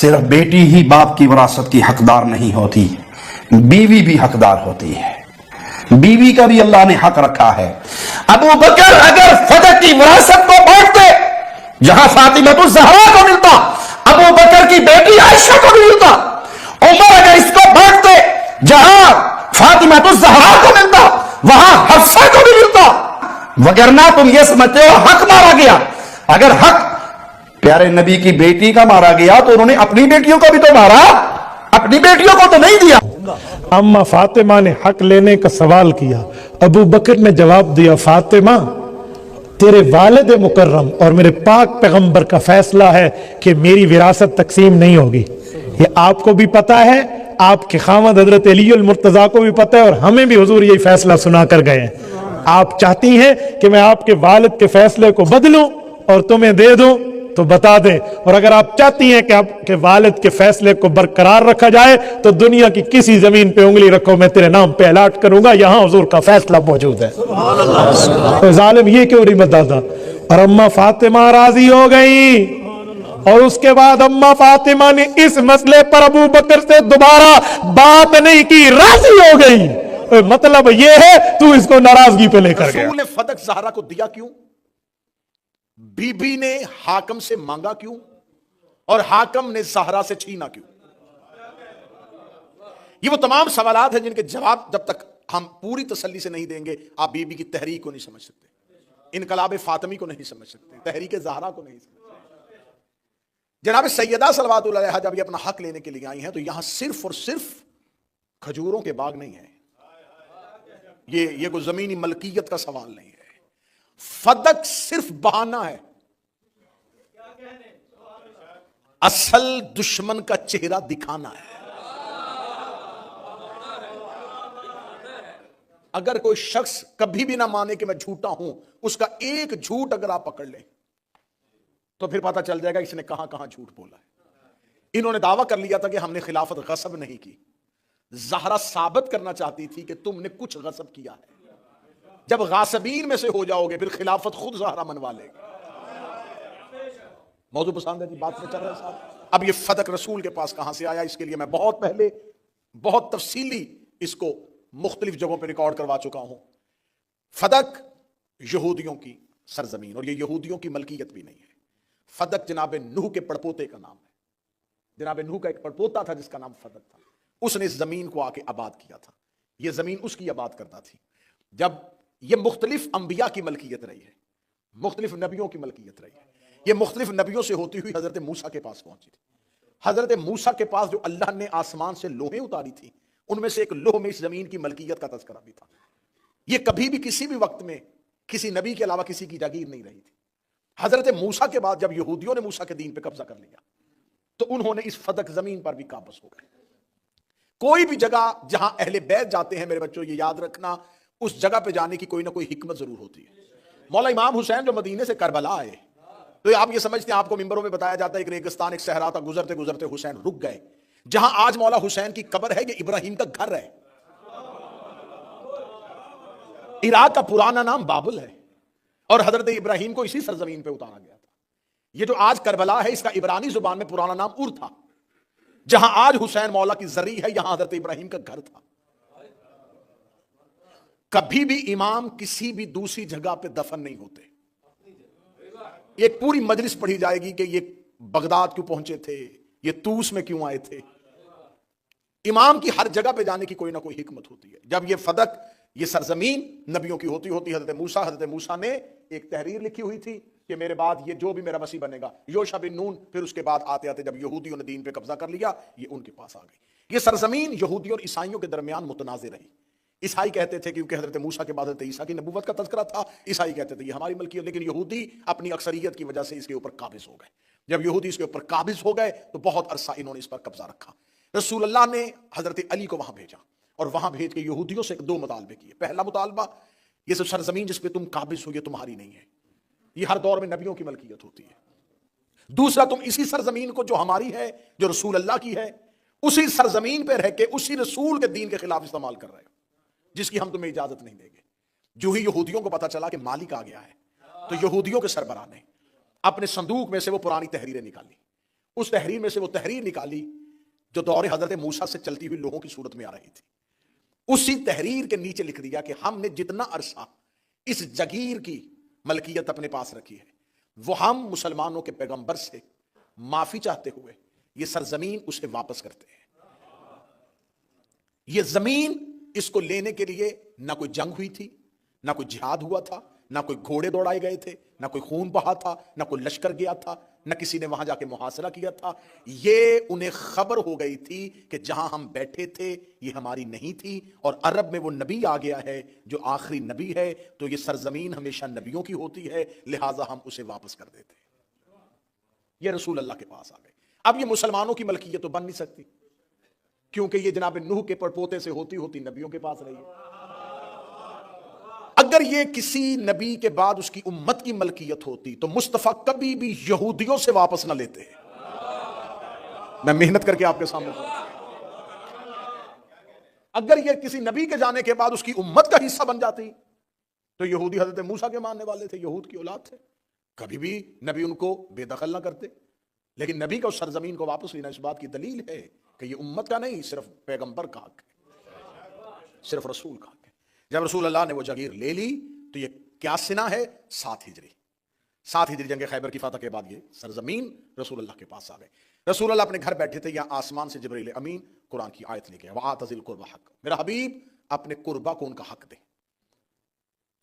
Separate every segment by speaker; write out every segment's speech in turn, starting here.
Speaker 1: صرف بیٹی ہی باپ کی وراثت کی حقدار نہیں ہوتی، بیوی بھی حقدار ہوتی ہے، بیوی کا بھی اللہ نے حق رکھا ہے۔ ابو بکر اگر فدق کی وراثت کو بانٹتے، جہاں فاطمہ الزہرا کو ملتا ابو بکر کی بیٹی عائشہ کو بھی ملتا، عمر اگر اس کو بانٹتے جہاں فاطمہ الزہرا کو ملتا وہاں حفصہ کو بھی ملتا، وگرنہ تم یہ سمجھتے ہو حق مارا گیا۔ اگر حق پیارے نبی کی بیٹی کا مارا گیا تو انہوں نے اپنی بیٹیوں کو بھی تو مارا، اپنی بیٹیوں کو تو نہیں دیا۔
Speaker 2: اما فاطمہ نے حق لینے کا سوال کیا، ابو بکر نے جواب دیا، فاطمہ تیرے والد مکرم اور میرے پاک پیغمبر کا فیصلہ ہے کہ میری وراثت تقسیم نہیں ہوگی۔ یہ آپ کو بھی پتا ہے، آپ کے خامد حضرت علی المرتضیٰ کو بھی پتا ہے، اور ہمیں بھی حضور یہی فیصلہ سنا کر گئے ہیں۔ آپ چاہتی ہیں کہ میں آپ کے والد کے فیصلے کو بدلوں اور تمہیں دے دوں تو بتا دیں، اور اگر آپ چاہتی ہیں کہ آپ کے والد کے فیصلے کو برقرار رکھا جائے تو دنیا کی کسی زمین پہ انگلی رکھو، میں تیرے نام پہ الاٹ کروں گا، یہاں حضور کا فیصلہ موجود ہے۔ تو ظالم یہ کیوں نہیں بتاتا؟ اور اما فاطمہ راضی ہو گئی، اور اس کے بعد اما فاطمہ نے اس مسئلے پر ابو بکر سے دوبارہ بات نہیں کی، راضی ہو گئی۔ مطلب یہ ہے تو اس کو ناراضگی پہ لے کر گیا۔
Speaker 3: رسول نے فدق زہرا کو دیا کیوں؟ بی بی نے حاکم سے مانگا کیوں؟ اور حاکم نے زہرا سے چھینا کیوں؟ یہ وہ تمام سوالات ہیں جن کے جواب جب تک ہم پوری تسلی سے نہیں دیں گے آپ بی بی کی تحریک کو نہیں سمجھ سکتے، انقلاب فاطمی کو نہیں سمجھ سکتے، تحریک زہرا کو نہیں سمجھ سکتے۔ جناب سیدہ صلوات اللہ علیہا جب یہ اپنا حق لینے کے لیے آئی ہیں تو یہاں صرف اور صرف کھجوروں کے باغ نہیں ہیں، یہ کوئی زمینی ملکیت کا سوال نہیں ہے۔ فدق صرف بہانہ ہے، اصل دشمن کا چہرہ دکھانا ہے۔ اگر کوئی شخص کبھی بھی نہ مانے کہ میں جھوٹا ہوں، اس کا ایک جھوٹ اگر آپ پکڑ لیں تو پھر پتہ چل جائے گا اس نے کہاں کہاں جھوٹ بولا ہے۔ انہوں نے دعویٰ کر لیا تھا کہ ہم نے خلافت غصب نہیں کی، زہرا ثابت کرنا چاہتی تھی کہ تم نے کچھ غصب کیا ہے۔ جب غاصبین میں سے ہو جاؤ گے پھر خلافت خود زہرا منوا لے گا۔ موضوع پسند ہے جی، بات میں چل رہا ہے صاحب۔ اب یہ فدق رسول کے پاس کہاں سے آیا، اس کے لیے میں بہت پہلے بہت تفصیلی اس کو مختلف جگہوں پہ ریکارڈ کروا چکا ہوں۔ فدق یہودیوں کی سرزمین، اور یہ یہودیوں کی ملکیت بھی نہیں ہے۔ فدق جناب نوح کے پڑپوتے کا نام ہے۔ جناب نوح کا ایک پڑپوتا تھا جس کا نام فدق تھا، اس نے اس زمین کو آ کے آباد کیا تھا، یہ زمین اس کی آباد کرتا تھی۔ جب یہ مختلف انبیاء کی ملکیت رہی ہے، مختلف نبیوں کی ملکیت رہی ہے، یہ مختلف نبیوں سے ہوتی ہوئی حضرت موسیٰ کے پاس پہنچی تھی۔ حضرت موسیٰ کے پاس جو اللہ نے آسمان سے لوہیں اتاری تھی، ان میں سے ایک لوح میں اس زمین کی ملکیت کا تذکرہ بھی تھا۔ یہ کبھی بھی کسی بھی وقت میں کسی نبی کے علاوہ کسی کی جاگیر نہیں رہی تھی۔ حضرت موسیٰ کے بعد جب یہودیوں نے موسیٰ کے دین پہ قبضہ کر لیا تو انہوں نے اس فدق زمین پر بھی قابض ہو گئے۔ کوئی بھی جگہ جہاں اہل بیت جاتے ہیں میرے بچوں، یہ یاد رکھنا، اس جگہ پہ جانے کی کوئی نہ کوئی حکمت ضرور ہوتی ہے۔ مولا امام حسین جو مدینے سے کربلا آئے تو آپ یہ سمجھتے ہیں، آپ کو ممبروں میں بتایا جاتا ہے ایک ریگستان ایک صحرا تھا، گزرتے گزرتے حسین رک گئے۔ جہاں آج مولا حسین کی قبر ہے یہ ابراہیم کا گھر ہے۔ عراق کا پرانا نام بابل ہے، اور حضرت ابراہیم کو اسی سرزمین پہ اتارا گیا تھا۔ یہ جو آج کربلا ہے اس کا عبرانی زبان میں پرانا نام ار تھا۔ جہاں آج حسین مولا کی زری ہے یہاں حضرت ابراہیم کا گھر تھا۔ کبھی بھی امام کسی بھی دوسری جگہ پہ دفن نہیں ہوتے۔ ایک پوری مجلس پڑھی جائے گی کہ یہ بغداد کیوں پہنچے تھے، یہ طوس میں کیوں آئے تھے۔ امام کی ہر جگہ پہ جانے کی کوئی نہ کوئی حکمت ہوتی ہے۔ جب یہ فدق، یہ سرزمین نبیوں کی ہوتی حضرت موسیٰ نے ایک تحریر لکھی ہوئی تھی کہ میرے بعد یہ جو بھی میرا مسیح بنے گا، یوشع بن نون، پھر اس کے بعد آتے آتے جب یہودیوں نے دین پہ قبضہ کر لیا یہ ان کے پاس آ گئی۔ یہ سرزمین یہودیوں اور عیسائیوں کے درمیان متنازع رہی۔ عیسائی کہتے تھے کیونکہ حضرت موسیٰ کے بعد حضرت عیسیٰ کی نبوت کا تذکرہ تھا، عیسائی کہتے تھے یہ ہماری ملکیت، لیکن یہودی اپنی اکثریت کی وجہ سے اس کے اوپر قابض ہو گئے۔ جب یہودی اس کے اوپر قابض ہو گئے تو بہت عرصہ انہوں نے اس پر قبضہ رکھا۔ رسول اللہ نے حضرت علی کو وہاں بھیجا، اور وہاں بھیج کے یہودیوں سے دو مطالبے کیے۔ پہلا مطالبہ، یہ سب سرزمین جس پہ تم قابض ہو یہ تمہاری نہیں ہے، یہ ہر دور میں نبیوں کی ملکیت ہوتی ہے۔ دوسرا، تم اسی سرزمین کو جو ہماری ہے، جو رسول اللہ کی ہے، اسی سرزمین پہ رہ کے اسی رسول کے دین کے خلاف استعمال کر رہے ہو، جس کی ہم تمہیں اجازت نہیں دیں گے۔ جو ہی یہودیوں کو پتا چلا کہ مالک آ گیا ہے تو یہودیوں کے سربراہ نے اپنے صندوق میں سے وہ پرانی تحریریں نکالی، اس تحریر میں سے وہ تحریر نکالی جو دور حضرت موسیٰ سے چلتی ہوئی لوگوں کی صورت میں آ رہی تھی. اسی تحریر کے نیچے لکھ دیا کہ ہم نے جتنا عرصہ اس جگیر کی ملکیت اپنے پاس رکھی ہے وہ ہم مسلمانوں کے پیغمبر سے معافی چاہتے ہوئے یہ سرزمین اسے واپس کرتے ہیں. یہ زمین اس کو لینے کے لیے نہ کوئی جنگ ہوئی تھی، نہ کوئی جہاد ہوا تھا، نہ کوئی گھوڑے دوڑائے گئے تھے، نہ کوئی خون بہا تھا، نہ کوئی لشکر گیا تھا، نہ کسی نے وہاں جا کے محاصرہ کیا تھا. یہ انہیں خبر ہو گئی تھی کہ جہاں ہم بیٹھے تھے یہ ہماری نہیں تھی، اور عرب میں وہ نبی آ گیا ہے جو آخری نبی ہے، تو یہ سرزمین ہمیشہ نبیوں کی ہوتی ہے، لہٰذا ہم اسے واپس کر دیتے. یہ رسول اللہ کے پاس آ گئے. اب یہ مسلمانوں کی ملکیت تو بن نہیں سکتی، کیونکہ یہ جناب نوح کے پڑپوتے سے ہوتی نبیوں کے پاس رہی ہے. اگر یہ کسی نبی کے بعد اس کی امت کی ملکیت ہوتی تو مصطفیٰ کبھی بھی یہودیوں سے واپس نہ لیتے. میں محنت کر کے آپ کے سامنے اگر یہ کسی نبی کے جانے کے بعد اس کی امت کا حصہ بن جاتی تو یہودی حضرت موسیٰ کے ماننے والے تھے، یہود کی اولاد تھے، کبھی بھی نبی ان کو بے دخل نہ کرتے. لیکن نبی کا اس سرزمین کو واپس لینا اس بات کی دلیل ہے کہ یہ امت کا نہیں، صرف پیغمبر کا حق ہے، صرف رسول کا حق ہے. جب رسول اللہ نے وہ جگیر لے لی تو یہ کیا سنہ ہے؟ 7 ہجری. 7 ہجری جنگ خیبر کی فتح کے بعد یہ سرزمین رسول اللہ کے پاس آ گئے. رسول اللہ اپنے گھر بیٹھے تھے، یا آسمان سے جبریل امین قرآن کی آیت لے کے وَآتَ ذِی الْقُرْبَى حق، میرا حبیب اپنے قربا کو ان کا حق دے.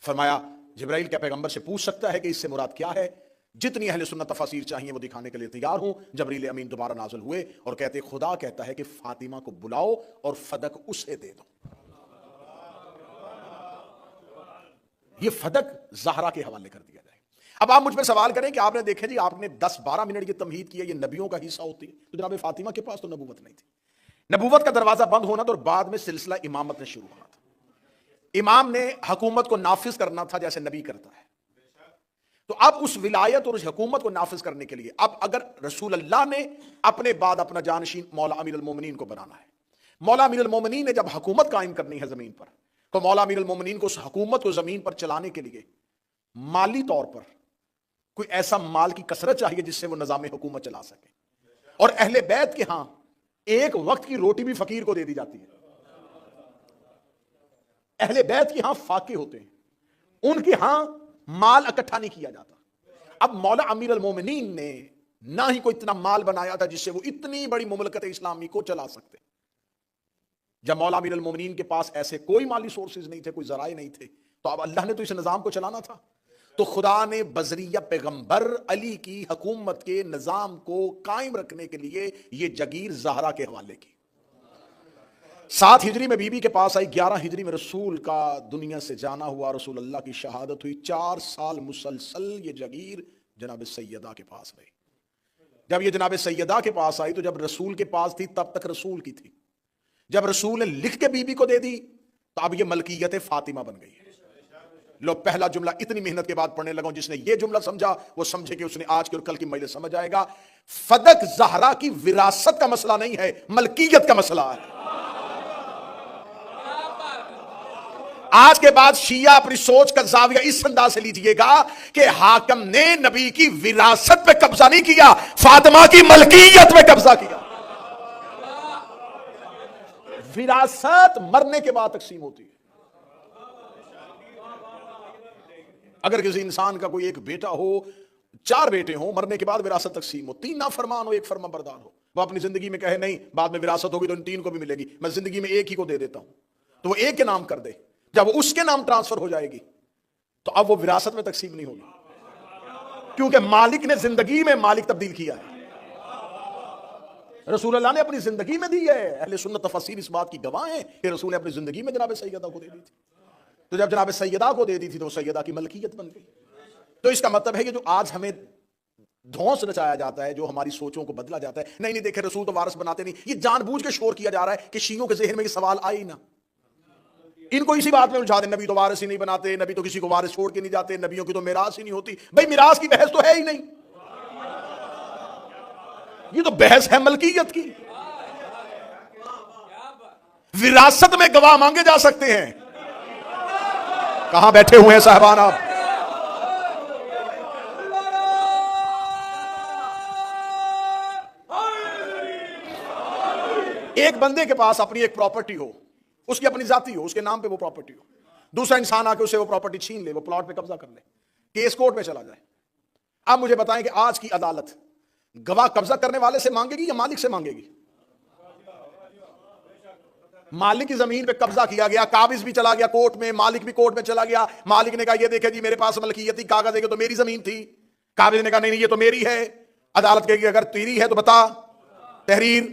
Speaker 3: فرمایا جبرائیل کیا پیغمبر سے پوچھ سکتا ہے کہ اس سے مراد کیا ہے؟ جتنی اہل سنت تفاسیر چاہیے وہ دکھانے کے لیے تیار ہوں. جبریل امین دوبارہ نازل ہوئے اور کہتے خدا کہتا ہے کہ فاطمہ کو بلاؤ اور فدق اسے دے دو. یہ فدق زہرا کے حوالے کر دیا جائے. اب آپ مجھ پہ سوال کریں کہ آپ نے دیکھے جی آپ نے 10-12 منٹ کی تمہید کی ہے، یہ نبیوں کا حصہ ہوتی ہے، تو جناب فاطمہ کے پاس تو نبوت نہیں تھی. نبوت کا دروازہ بند ہونا تھا اور بعد میں سلسلہ امامت نے شروع ہونا تھا. امام نے حکومت کو نافذ کرنا تھا جیسے نبی کرتا ہے. تو اب اس ولایت اور اس حکومت کو نافذ کرنے کے لیے اب اگر رسول اللہ نے اپنے بعد اپنا جانشین مولا امیر المومنین کو بنانا ہے، مولا امیر المومنین نے جب حکومت قائم کرنی ہے زمین پر، تو مولا امیر المومنین کو اس حکومت کو زمین پر چلانے کے لیے مالی طور پر کوئی ایسا مال کی کثرت چاہیے جس سے وہ نظام حکومت چلا سکے. اور اہل بیت کے ہاں ایک وقت کی روٹی بھی فقیر کو دے دی جاتی ہے. اہل بیت کے ہاں فاقے ہوتے ہیں، ان کے ہاں مال اکٹھا نہیں کیا جاتا. اب مولا امیر المومنین نے نہ ہی کوئی اتنا مال بنایا تھا جس سے وہ اتنی بڑی مملکت اسلامی کو چلا سکتے. جب مولا امیر المومنین کے پاس ایسے کوئی مالی سورسز نہیں تھے، کوئی ذرائع نہیں تھے، تو اب اللہ نے تو اس نظام کو چلانا تھا. تو خدا نے بذریعہ پیغمبر علی کی حکومت کے نظام کو قائم رکھنے کے لیے یہ جگیر زہرا کے حوالے کی. 7 ہجری میں بی بی کے پاس آئی، 11 ہجری میں رسول کا دنیا سے جانا ہوا، رسول اللہ کی شہادت ہوئی. 4 سال مسلسل یہ جگیر جناب سیدہ کے پاس رہی. جب یہ جناب سیدہ کے پاس آئی تو جب رسول کے پاس تھی تب تک رسول کی تھی. جب رسول نے لکھ کے بی بی کو دے دی تو اب یہ ملکیت فاطمہ بن گئی ہے. لو پہلا جملہ اتنی محنت کے بعد پڑھنے لگا، جس نے یہ جملہ سمجھا وہ سمجھے کہ اس نے آج کے اور کل کی مجلس سمجھ آئے گا. فدق زہرا کی وراثت کا مسئلہ نہیں ہے، ملکیت کا مسئلہ ہے. آج کے بعد شیعہ اپنی سوچ کا زاویہ اس انداز سے لیجئے گا کہ حاکم نے نبی کی وراثت پہ قبضہ نہیں کیا، فاطمہ کی ملکیت پہ قبضہ کیا. وراثت مرنے کے بعد تقسیم ہوتی ہے. اگر کسی انسان کا کوئی ایک بیٹا ہو، 4 بیٹے ہوں، مرنے کے بعد وراثت تقسیم ہو، 3 نافرمان ہو 1 فرما بردار ہو، وہ اپنی زندگی میں کہے نہیں بعد میں وراثت ہوگی تو ان 3 کو بھی ملے گی، میں زندگی میں ایک ہی کو دے دیتا ہوں، تو وہ ایک کے نام کر دے. جب وہ اس کے نام ٹرانسفر ہو جائے گی تو اب وہ وراثت میں تقسیم نہیں ہوگی، کیونکہ مالک نے زندگی میں مالک تبدیل کیا ہے. رسول اللہ نے اپنی زندگی میں دی ہے. اہل سنت تفسیر اس بات کی گواہ ہیں کہ رسول نے اپنی زندگی میں جناب سیدہ کو دے دی تھی. تو جب جناب سیدہ کو دے دی تھی تو وہ سیدہ کی ملکیت بن گئی. تو اس کا مطلب ہے کہ جو آج ہمیں دھونس رچایا جاتا ہے، جو ہماری سوچوں کو بدلا جاتا ہے، نہیں دیکھے رسول تو وارث بناتے نہیں، یہ جان بوجھ کے شور کیا جا رہا ہے کہ شیعوں کے ذہن میں یہ سوال آئے ہی نہ. ان کو اسی بات میں الجھا دیں نبی تو وارث ہی نہیں بناتے، نبی تو کسی کو وارث چھوڑ کے نہیں جاتے، نبیوں کی تو میراث ہی نہیں ہوتی. بھائی میراث کی بحث تو ہے ہی نہیں، یہ تو بحث ہے ملکیت کی. وراثت میں گواہ مانگے جا سکتے ہیں. کہاں بیٹھے ہوئے ہیں صاحبان آپ؟ ایک بندے کے پاس اپنی ایک پراپرٹی ہو, اس کی اپنی ذاتی ہو, اس کے نام پہ وہ پراپرٹی ہو, دوسرا انسان آ کے اسے وہ پراپرٹی چھین لے, وہ پلاٹ پہ قبضہ کر لے, کیس کورٹ میں چلا جائے. اب مجھے بتائیں کہ آج کی عدالت گواہ قبضہ کرنے والے سے مانگے گی یا مالک سے مانگے گی؟ مالک کی زمین پہ قبضہ کیا گیا, قابض بھی چلا گیا کورٹ میں, مالک بھی کورٹ میں چلا گیا. مالک نے کہا یہ دیکھے جی میرے پاس ملکیتی کاغذ ہے کہ تو میری زمین تھی. قابض نے کہا نہیں یہ تو میری ہے. عدالت کہے گی اگر تیری ہے تو بتا, تحریر,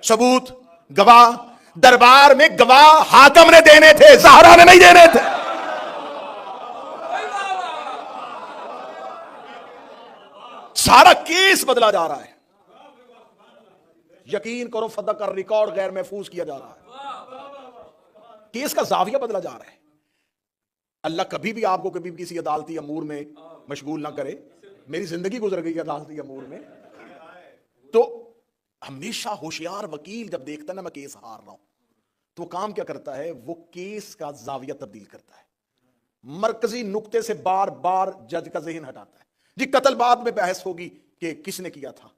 Speaker 3: ثبوت, گواہ. دربار میں گواہ حاکم نے دینے تھے, زہرا نے نہیں دینے تھے. سارا کیس بدلا جا رہا ہے. یقین کرو فدا کا ریکارڈ غیر محفوظ کیا جا رہا ہے, کیس کا زاویہ بدلا جا رہا ہے. اللہ کبھی بھی آپ کو کبھی بھی کسی عدالتی امور میں مشغول نہ کرے. میری زندگی گزر گئی عدالتی امور میں, تو ہمیشہ ہوشیار وکیل جب دیکھتا ہے نا میں کیس ہار رہا ہوں, تو وہ کام کیا کرتا ہے, وہ کیس کا زاویہ تبدیل کرتا ہے, مرکزی نقطے سے بار بار جج کا ذہن ہٹاتا ہے. جی قتل بعد میں بحث ہوگی کہ کس نے کیا تھا,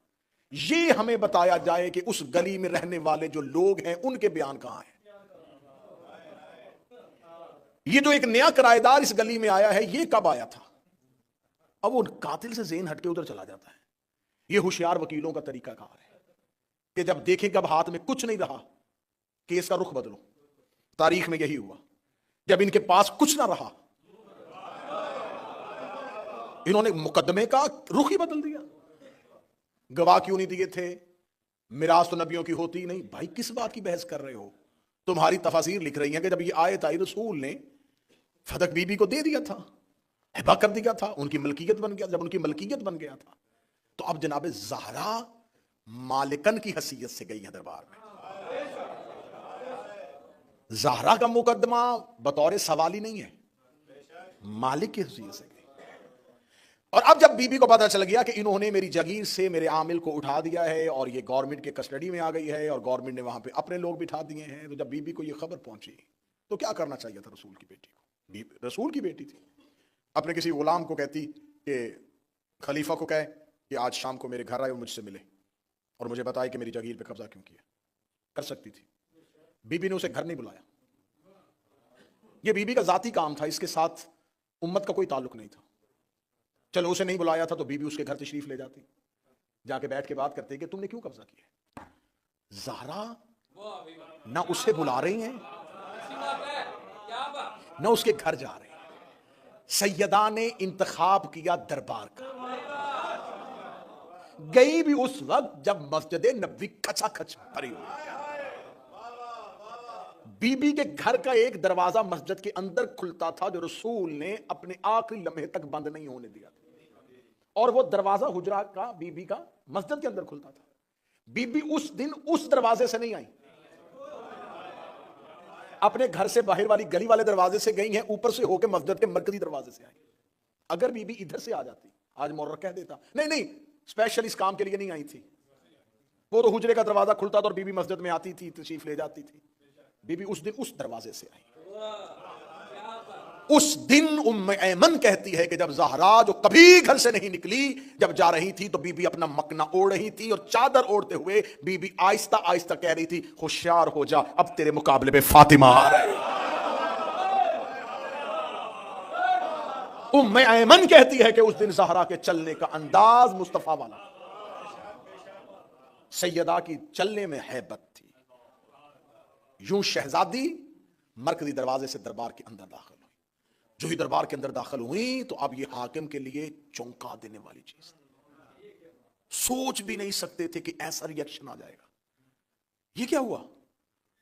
Speaker 3: یہ ہمیں بتایا جائے کہ اس گلی میں رہنے والے جو لوگ ہیں ان کے بیان کہاں ہیں. یہ جو ایک نیا کرایہ دار اس گلی میں آیا ہے یہ کب آیا تھا؟ اب وہ قاتل سے ذہن ہٹ کے ادھر چلا جاتا ہے. یہ ہوشیار وکیلوں کا طریقہ کار ہے کہ جب دیکھیں کہ اب ہاتھ میں کچھ نہیں رہا, کیس کا رخ بدلو. تاریخ میں یہی ہوا, جب ان کے پاس کچھ نہ رہا انہوں نے مقدمے کا رخ ہی بدل دیا. گواہ کیوں نہیں دیے تھے؟ میراث تو نبیوں کی ہوتی نہیں. بھائی کس بات کی بحث کر رہے ہو؟ تمہاری تفاسیر لکھ رہی ہیں کہ جب یہ آیت آئی رسول نے فتح بی بی کو دے دیا تھا, ہبا کر دیا تھا, ان کی ملکیت بن گیا. جب ان کی ملکیت بن گیا تھا تو اب جناب زہرا مالکن کی حیثیت سے گئی ہے دربار میں. زہرا کا مقدمہ بطور سوالی نہیں ہے, مالک کی حیثیت سے گئی. اور اب جب بی بی کو پتا چل گیا کہ انہوں نے میری جگیر سے میرے عامل کو اٹھا دیا ہے اور یہ گورنمنٹ کے کسٹڈی میں آ گئی ہے اور گورنمنٹ نے وہاں پہ اپنے لوگ بٹھا دیے ہیں, تو جب بی بی کو یہ خبر پہنچی تو کیا کرنا چاہیے تھا رسول کی بیٹی کو؟ رسول کی بیٹی تھی, اپنے کسی غلام کو کہتی کہ خلیفہ کو کہے کہ آج شام کو میرے گھر آئے اور مجھ سے ملے اور مجھے بتائے کہ میری جگیر پہ قبضہ کیوں کیا. کر سکتی تھی. بی بی نے اسے گھر نہیں بلایا. یہ بی بی کا ذاتی کام تھا, اس کے ساتھ امت کا کوئی تعلق نہیں تھا. چلو اسے نہیں بلایا تھا تو بی بی اس کے گھر تشریف لے جاتی, جا کے بیٹھ کے بات کرتے کہ تم نے کیوں قبضہ کیا. زہرا نہ اسے بلا رہی ہیں نہ اس کے گھر جا رہے ہیں. سیدہ نے انتخاب کیا دربار کا, گئی بھی اس وقت جب مسجد نبوی کھچا کھچ بھری ہوئی. بی بی کے گھر کا ایک دروازہ مسجد کے اندر کھلتا تھا جو رسول نے اپنے آخری لمحے تک بند نہیں ہونے دیا تھا, اور وہ دروازہ حجرہ کا بی بی کا مسجد کے اندر کھلتا تھا. بی بی اس دن اس دروازے سے نہیں آئی, اپنے گھر سے باہر والی گلی والے دروازے سے گئی ہیں, اوپر سے ہو کے مسجد کے مرکزی دروازے سے آئی. اگر بی بی ادھر سے آ جاتی آج مورر کہہ دیتا نہیں اسپیشل اس کام کے لیے نہیں آئی تھی, وہ تو حجرے کا دروازہ کھلتا تھا اور بی بی مسجد میں آتی تھی, تشریف لے جاتی تھی. بی بی اس دن اس دروازے سے آئی. اس دن ام ایمن کہتی ہے کہ جب زہرا جو کبھی گھر سے نہیں نکلی, جب جا رہی تھی تو بی بی اپنا مکنا اوڑھ رہی تھی, اور چادر اوڑھتے ہوئے بی بی آہستہ آہستہ کہہ رہی تھی ہوشیار ہو جا, اب تیرے مقابلے میں فاطمہ آ رہی. ام ایمن کہتی ہے کہ اس دن زہرا کے چلنے کا انداز مصطفیٰ والا, سیدہ کی چلنے میں ہیبت تھی. یوں شہزادی مرکزی دروازے سے دربار کے اندر داخل ہوئی. جو ہی دربار کے اندر داخل ہوئی تو اب یہ حاکم کے لیے چونکا دینے والی چیز تھی. سوچ بھی نہیں سکتے تھے کہ ایسا ری ایکشن آ جائے گا. یہ کیا ہوا؟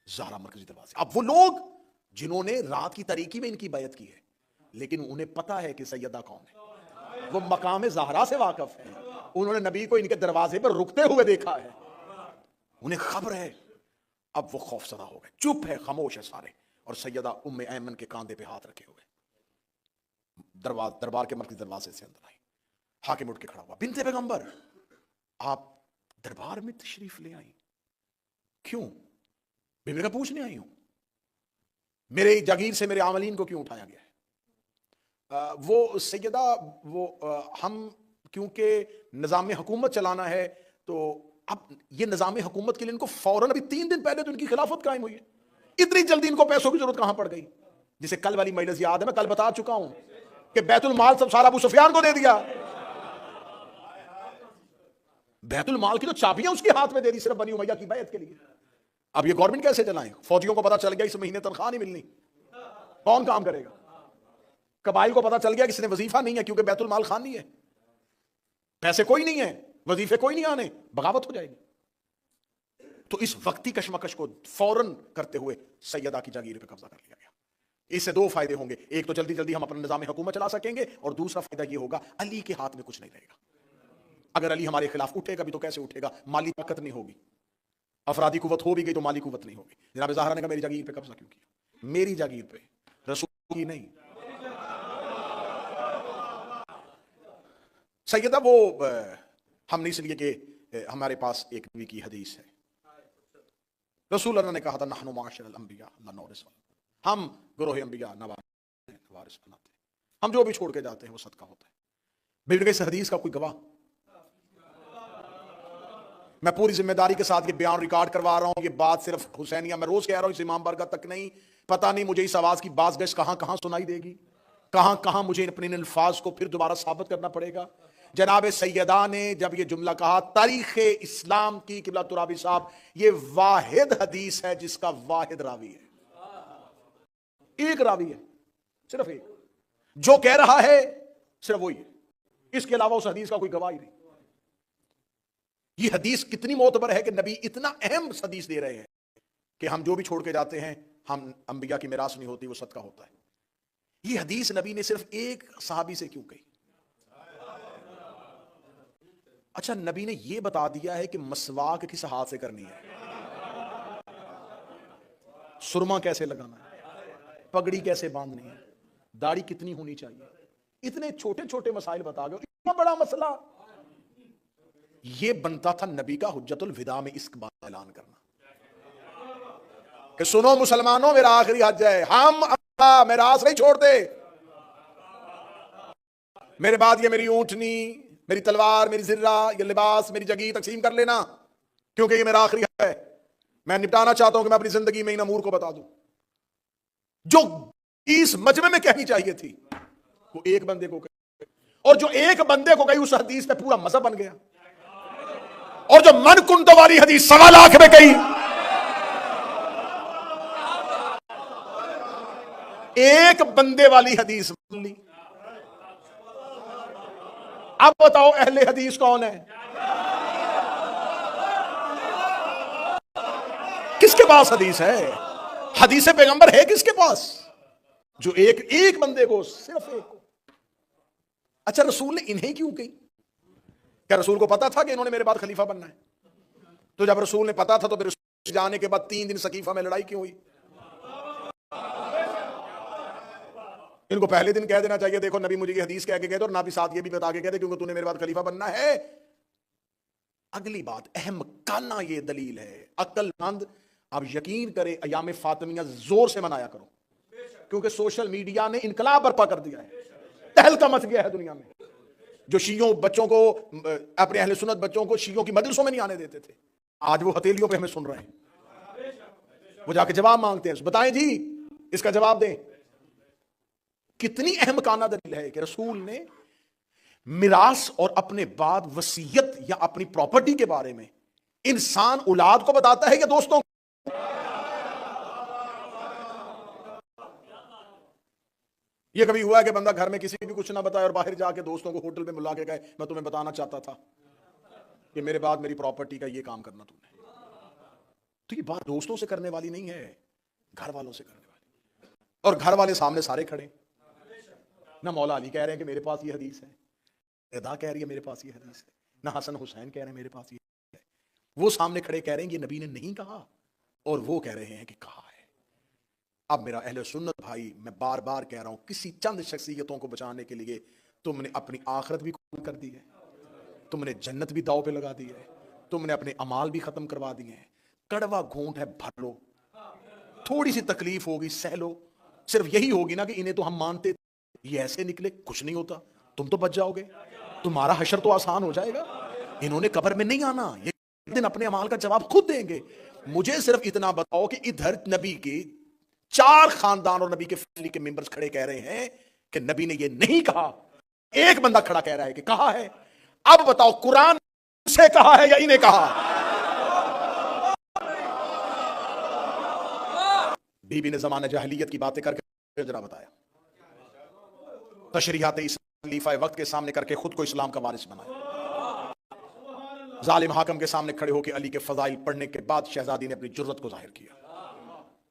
Speaker 3: زہرا مرکزی دروازے. اب وہ لوگ جنہوں نے رات کی تاریکی میں ان کی بیعت کی ہے, لیکن انہیں پتا ہے کہ سیدہ کون ہے, وہ مقام زہرا سے واقف ہیں, انہوں نے نبی کو ان کے دروازے پر رکتے ہوئے دیکھا ہے, انہیں خبر ہے. اب وہ خوف زدہ ہو گئے, چپ ہے, خاموش ہے سارے, اور سیدہ ام ایمن کے کاندھے پہ ہاتھ رکھے ہوئے دربار کے مرکزی دروازے سے اندر آئی. حاکم اٹھ کے کھڑا ہوا, بنت پیغمبر آپ دربار میں تشریف لے آئی, کیوں؟ بیوی کا پوچھنے آئی ہوں, میرے جاگیر سے میرے عاملین کو کیوں اٹھایا گیا ہے؟ وہ سیدہ وہ ہم کیونکہ نظام حکومت چلانا ہے تو اب یہ نظام حکومت کے لیے ان کو فوراً ابھی 3 دن پہلے تو ان کی خلافت قائم ہوئی ہے، اتنی جلدی ان کو پیسوں کی ضرورت کہاں پڑ گئی؟ جسے کل والی مجلس یاد ہے، میں کل بتا چکا ہوں کہ بیت المال سب سارا ابو سفیان کو دے دیا، بیت المال کی تو چابیاں اس کے ہاتھ میں دے دی صرف بنی امیہ کی بیعت کے لیے۔ اب یہ گورنمنٹ کیسے چلائیں؟ فوجیوں کو پتا چل گیا اس مہینے تنخواہ نہیں ملنی، کون کام کرے گا؟ قبائل کو پتا چل گیا کسی نے وظیفہ نہیں ہے کیونکہ بیت المال خالی ہے، پیسے کوئی نہیں ہے، وظیفے کوئی نہیں آنے، بغاوت ہو جائے گی۔ تو اس وقتی کشمکش کو فوراً کرتے ہوئے سیدہ کی جاگیر پہ قبضہ کر لیا گیا۔ اس سے 2 فائدے ہوں گے، ایک تو جلدی جلدی ہم اپنا نظام حکومت چلا سکیں گے، اور دوسرا فائدہ یہ ہوگا علی کے ہاتھ میں کچھ نہیں رہے گا۔ اگر علی ہمارے خلاف اٹھے گا بھی تو کیسے اٹھے گا؟ مالی طاقت نہیں ہوگی، افرادی قوت ہو بھی گئی تو مالی قوت نہیں ہوگی۔ جناب زہرا نے کہا میری جاگیر پہ قبضہ کیوں کیا؟ میری جاگیر پہ، رسول کی نہیں۔ سیدہ وہ ہم نے اس لیے کہ ہمارے پاس ایک نبی کی حدیث ہے، رسول اللہ نے کہا تھا نحن معاشر الانبیاء لا نورث، ہم گروہ انبیاء وارث بناتے ہیں، ہم جو بھی چھوڑ کے جاتے ہیں وہ صدقہ ہوتا ہے۔ بگڑ گئی اس حدیث کا کوئی گواہ؟ میں پوری ذمہ داری کے ساتھ یہ بیان ریکارڈ کروا رہا ہوں، یہ بات صرف حسینیہ میں روز کہہ رہا ہوں، اس امام بارگاہ تک نہیں، پتہ نہیں مجھے اس آواز کی باز گشت کہاں کہاں سنائی دے گی، کہاں کہاں مجھے اپنے ان الفاظ کو پھر دوبارہ ثابت کرنا پڑے گا۔ جناب سیدہ نے جب یہ جملہ کہا، تاریخ اسلام کی قبلہ ترابی صاحب، یہ واحد حدیث ہے جس کا واحد راوی ہے، ایک راوی ہے، صرف ایک، جو کہہ رہا ہے صرف وہی ہے، اس کے علاوہ اس حدیث کا کوئی گواہ نہیں۔ یہ حدیث کتنی معتبر ہے کہ نبی اتنا اہم حدیث دے رہے ہیں کہ ہم جو بھی چھوڑ کے جاتے ہیں، ہم انبیاء کی میراث نہیں ہوتی، وہ صدقہ ہوتا ہے۔ یہ حدیث نبی نے صرف ایک صحابی سے کیوں کہی؟ اچھا، نبی نے یہ بتا دیا ہے کہ مسواک کس ہاتھ سے کرنی ہے، سرما کیسے لگانا ہے، پگڑی کیسے باندھنی ہے، داڑھی کتنی ہونی چاہیے، اتنے چھوٹے چھوٹے مسائل بتا گئے، اتنا بڑا مسئلہ۔ یہ بنتا تھا نبی کا حجت الوداع میں اس بات اعلان کرنا کہ سنو مسلمانوں، میرا آخری حج ہے، ہم میراث نہیں چھوڑتے، میرے بعد یہ میری اونٹنی، میری تلوار، میری زرہ، یہ لباس، میری جگہ تقسیم کر لینا، کیونکہ یہ میرا آخری حج ہے۔ میں نپٹانا چاہتا ہوں کہ میں اپنی زندگی میں ان امور کو بتا دوں جو اس مجمع میں کہنی چاہیے تھی، وہ ایک بندے کو کہی، اور جو ایک بندے کو کہی اس حدیث پہ پورا مذہب بن گیا، اور جو من کنتو والی حدیث 1.25 لاکھ میں کہی، ایک بندے والی حدیث مان لی۔ اب بتاؤ اہل حدیث کون ہے؟ کس کے پاس حدیث ہے؟ حدیث پیغمبر ہے کس کے پاس؟ جو ایک بندے کو، صرف ایک کو۔ اچھا، رسول نے انہیں کیوں کہی؟ کیا رسول کو پتا تھا کہ انہوں نے میرے بعد خلیفہ بننا ہے؟ تو جب رسول نے پتا تھا تو پھر رسول جانے کے بعد 3 دن سقیفہ میں لڑائی کیوں ہوئی؟ ان کو پہلے دن کہہ دینا چاہیے دیکھو نبی مجھے یہ حدیث کہہ کے کہہ دے، اور نبی ساتھ یہ بھی بتا کے کہہ دے کیونکہ تو نے میرے بعد خلیفہ بننا ہے۔ اگلی بات، احمقانہ یہ دلیل ہے، عقل مند آپ یقین کرے ایام فاطمیہ زور سے منایا کرو، کیونکہ سوشل میڈیا نے انقلاب برپا کر دیا ہے، تہلکہ مچ گیا ہے دنیا میں۔ جو شیعوں بچوں کو، اپنے اہل سنت بچوں کو شیعوں کی مدرسوں میں نہیں آنے دیتے تھے، آج وہ ہتھیلیوں پہ ہمیں سن رہے ہیں، وہ جا کے جواب مانگتے ہیں، بتائیں جی اس کا جواب دیں۔ کتنی احمقانہ دلیل ہے کہ رسول نے میراث اور اپنے بعد وصیت یا اپنی پراپرٹی کے بارے میں انسان اولاد کو بتاتا ہے یا دوستوں کو؟ یہ کبھی ہوا ہے کہ بندہ گھر میں کسی بھی کچھ نہ بتائے اور باہر جا کے دوستوں کو ہوٹل پہ ملا کے کہے میں تمہیں بتانا چاہتا تھا کہ میرے بعد میری پراپرٹی کا یہ کام کرنا تم نے؟ تو یہ بات دوستوں سے کرنے والی نہیں ہے، گھر والوں سے کرنے والی، اور گھر والے سامنے سارے کھڑے، نہ مولا علی کہہ رہے ہیں کہ میرے پاس یہ حدیث ہے، ادا کہہ رہی ہے میرے پاس یہ حدیث ہے، نہ حسن حسین کہہ رہے ہیں میرے پاس یہ ہے، وہ سامنے کھڑے کہہ رہے ہیں یہ نبی نے نہیں کہا، اور وہ کہہ رہے ہیں کہ کہا ہے۔ اب میرا اہل سنت بھائی، میں بار بار کہہ رہا ہوں، کسی چند شخصیتوں کو بچانے کے لیے تم نے اپنی آخرت بھی قبول کر دی ہے، تم نے جنت بھی داؤ پہ لگا دی ہے، تم نے اپنے اعمال بھی ختم کروا دیے ہیں۔ کڑوا گھونٹ ہے، بھر لو، تھوڑی سی تکلیف ہوگی سہ لو، صرف یہی ہوگی نا کہ انہیں تو ہم مانتے، یہ ایسے نکلے، کچھ نہیں ہوتا، تم تو بچ جاؤ گے، تمہارا حشر تو آسان ہو جائے گا، انہوں نے قبر میں نہیں آنا، یہ دن اپنے اعمال کا جواب خود دیں گے. مجھے صرف اتنا بتاؤ کہ ادھر نبی کے 4 خاندان اور نبی کے فیملی کے ممبرز کھڑے کہہ رہے ہیں کہ نبی نے یہ نہیں کہا. ایک بندہ کھڑا کہہ رہا ہے کہ کہا ہے. اب بتاؤ قرآن سے کہا ہے یا انہیں کہا؟ بی بی نے زمانہ جاہلیت کی باتیں کر کے ذرا بتایا. تشریحات اسلام خلیفہ وقت کے سامنے کر کے خود کو اسلام کا وارث بنایا. ظالم حاکم کے سامنے کھڑے ہو کے علی کے فضائل پڑھنے کے بعد شہزادی نے اپنی جرت کو ظاہر کیا.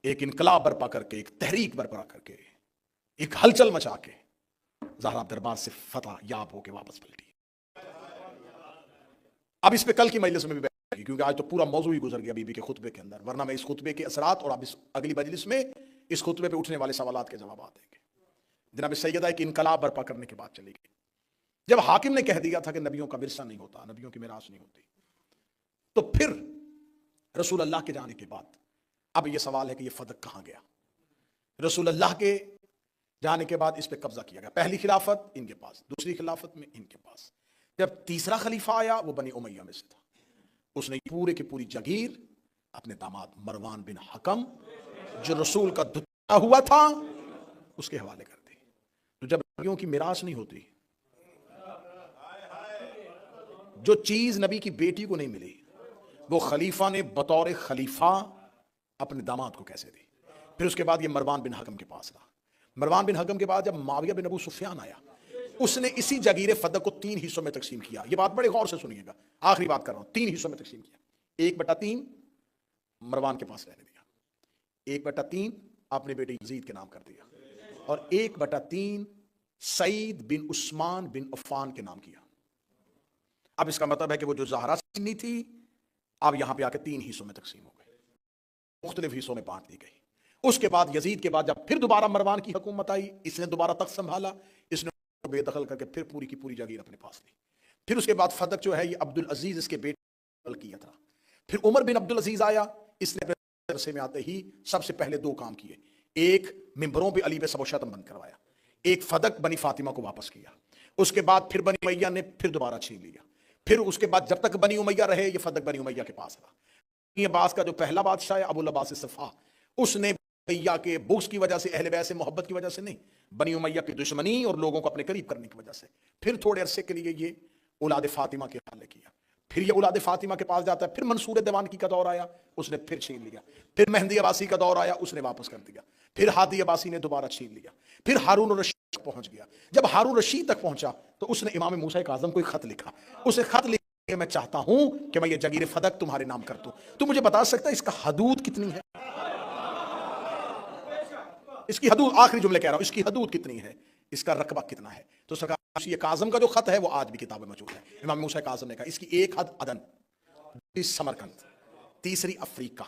Speaker 3: ایک انقلاب برپا کر کے, ایک تحریک برپا کر کے, ایک ہلچل مچا کے زہرا دربار سے فتح یاب ہو کے واپس پلٹی. اب اس پہ کل کی مجلس میں بھی بیٹھے گی کیونکہ آج تو پورا موضوع ہی گزر گیا بی بی کے خطبے کے اندر, ورنہ میں اس خطبے کے اثرات اور اب اس اگلی مجلس میں اس خطبے پہ اٹھنے والے سوالات کے جوابات دیں گے. جناب سیدہ ایک انقلاب برپا کرنے کے بعد چلی گئی. جب حاکم نے کہہ دیا تھا کہ نبیوں کا ورثہ نہیں ہوتا, نبیوں کی میراث نہیں ہوتی, تو پھر رسول اللہ کے جانے کے بعد اب یہ سوال ہے کہ یہ فدق کہاں گیا؟ رسول اللہ کے جانے کے بعد اس پہ قبضہ کیا گیا. پہلی خلافت ان کے پاس, دوسری خلافت میں ان کے پاس. جب تیسرا خلیفہ آیا وہ بنی امیہ میں سے تھا. اس نے پورے کی پوری جگیر اپنے داماد مروان بن حکم جو رسول کا دتا ہوا تھا اس کے حوالے کر دی. تو جب نبیوں کی میراث نہیں ہوتی, جو چیز نبی کی بیٹی کو نہیں ملی وہ خلیفہ نے بطور خلیفہ اپنے داماد کو کیسے دی؟ پھر اس کے بعد یہ مروان بن حکم کے پاس رہا. مروان بن حکم کے بعد جب معاویہ بن ابو سفیان آیا, اس نے اسی جگیر فدق کو 3 حصوں میں تقسیم کیا. یہ بات بڑے غور سے سنیے گا, آخری بات کر رہا ہوں. 3 حصوں میں تقسیم کیا. 1/3 مروان کے پاس رہنے دیا, 1/3 اپنے بیٹے یزید کے نام کر دیا, اور 1/3 سعید بن عثمان بن عفان کے نام کیا. اب اس کا مطلب ہے کہ وہ جو زہرا سنی تھی اب یہاں پہ آ کے 3 حصوں میں تقسیم ہو گئی, مختلف حصوں میں بانٹ دی گئی. اس کے بعد یزید کے بعد جب پھر دوبارہ مروان کی حکومت آئی, اس نے دوبارہ تخت سنبھالا, اس نے بے دخل کر کے پھر پوری کی پوری جاگیر اپنے پاس لی. پھر اس کے بعد فدق جو ہے یہ عبد العزیز اس کے بیٹے کیا تھا. پھر عمر بن عبد العزیز آیا, اس نے اپنے عرصے میں آتے ہی سب سے پہلے 2 کام کیے. ایک ممبروں پہ علی پہ سب و شتم بند کروایا, ایک فدق بنی فاطمہ کو واپس کیا. اس کے بعد پھر بنی امیہ نے پھر دوبارہ چھین لیا. پھر اس کے بعد جب تک بنی امیہ رہے یہ فدق بنی امیہ کے پاس رہا. یہ عباس کا جو پہلا بادشاہ ہے ابو العباس صفا, اس نے امیہ کے بغض کی وجہ سے, اہل بیت سے محبت کی وجہ سے نہیں, بنی امیہ کی دشمنی اور لوگوں کو اپنے قریب کرنے کی وجہ سے پھر تھوڑے عرصے کے لیے یہ اولاد فاطمہ کے حوالے کیا. پھر یہ اولاد فاطمہ کے پاس جاتا ہے. پھر منصور دیوانگی کا دور آیا, اس نے پھر چھین لیا. پھر مہدی عباسی کا دور آیا, اس نے واپس کر دیا. پھر ہادی عباسی نے دوبارہ چھین لیا. پھر ہارون رشید تک پہنچ گیا. جب ہارون رشید تک پہنچا تو اس نے امام موسیٰ کاظم کو ایک خط لکھا. اسے خط لکھا کہ میں چاہتا ہوں کہ میں یہ جگیر فدق تمہارے نام کر دوں. تو مجھے بتا سکتا ہے اس کا حدود کتنی ہے؟ اس کی حدود, آخری جملے کہہ رہا ہوں, اس کی حدود کتنی ہے, اس کا رقبہ کتنا ہے؟ تو سرکار یہ کاظم کا جو خط ہے وہ آج بھی کتاب میں موجود ہے. امام موسیٰ کاظم نے کہا اس کی ایک حد عدن, دوسری سمرقند, تیسری افریقہ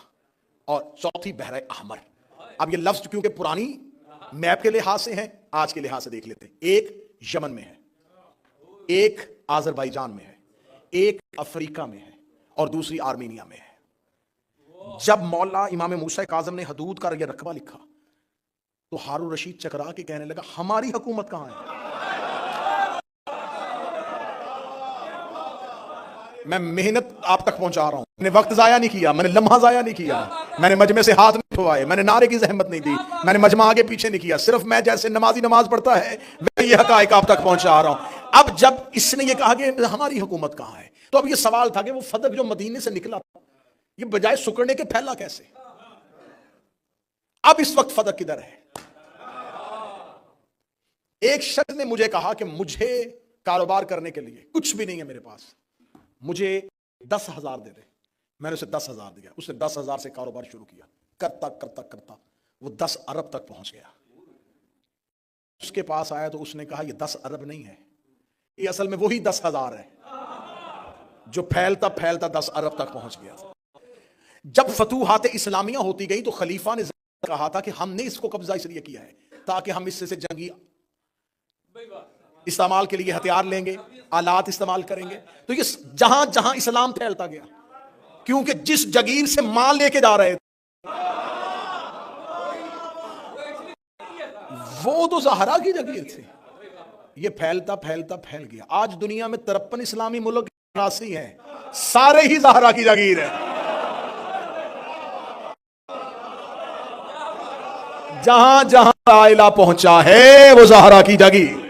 Speaker 3: اور چوتھی بحر احمر. اب یہ لفظ کیونکہ پرانی میپ کے لحاظ سے ہیں, آج کے لحاظ سے دیکھ لیتے ہیں. ایک یمن میں ہے, ایک آذربائیجان میں ہے, ایک افریقہ میں ہے, اور دوسری آرمینیا میں ہے. جب مولا امام موسیٰ کاظم نے حدود کا یہ رقبہ لکھا تو ہارون رشید چکرا کے کہنے لگا ہماری حکومت کہاں ہے؟ میں محنت آپ تک پہنچا رہا ہوں, میں نے وقت ضائع نہیں کیا, میں نے لمحہ ضائع نہیں کیا, میں نے مجمع سے ہاتھ نہیں اٹھوائے, میں نے نعرے کی زحمت نہیں دی, میں نے مجمع آگے پیچھے نہیں کیا. صرف میں جیسے نمازی نماز پڑھتا ہے میں یہ حقائق آپ تک پہنچا رہا ہوں. اب جب اس نے یہ کہا کہ ہماری حکومت کہاں ہے, تو اب یہ سوال تھا کہ وہ فدق جو مدینے سے نکلا تھا یہ بجائے سکڑنے کے پھیلا کیسے؟ اب اس وقت فدق کدھر ہے؟ ایک شخص نے مجھے کہا کہ مجھے کاروبار کرنے کے لیے کچھ بھی نہیں ہے میرے پاس, مجھے 10,000 دے دے. میں نے اسے 10,000 دیا. اس نے 10,000 سے کاروبار شروع کیا. کرتا کرتا کرتا وہ 10 ارب تک پہنچ گیا. اس کے پاس آیا تو اس نے کہا یہ 10 ارب نہیں ہے, یہ اصل میں وہی 10,000 ہے جو پھیلتا پھیلتا 10 ارب تک پہنچ گیا. جب فتوحات اسلامیہ ہوتی گئی تو خلیفہ نے کہا تھا کہ ہم نے اس کو قبضہ اس لیے کیا ہے تاکہ ہم اس سے جنگی استعمال کے لیے ہتھیار لیں گے, آلات استعمال کریں گے. تو یہ جہاں جہاں اسلام پھیلتا گیا, کیونکہ جس جگیر سے مال لے کے جا رہے تھے وہ تو زہرا کی جگیر تھی, یہ پھیلتا پھیلتا پھیل گیا. آج دنیا میں 53 اسلامی ملک راسی ہیں, سارے ہی زہرا کی جاگیر ہے. جہاں جہاں عائلہ پہنچا ہے وہ زہرا کی جاگیر.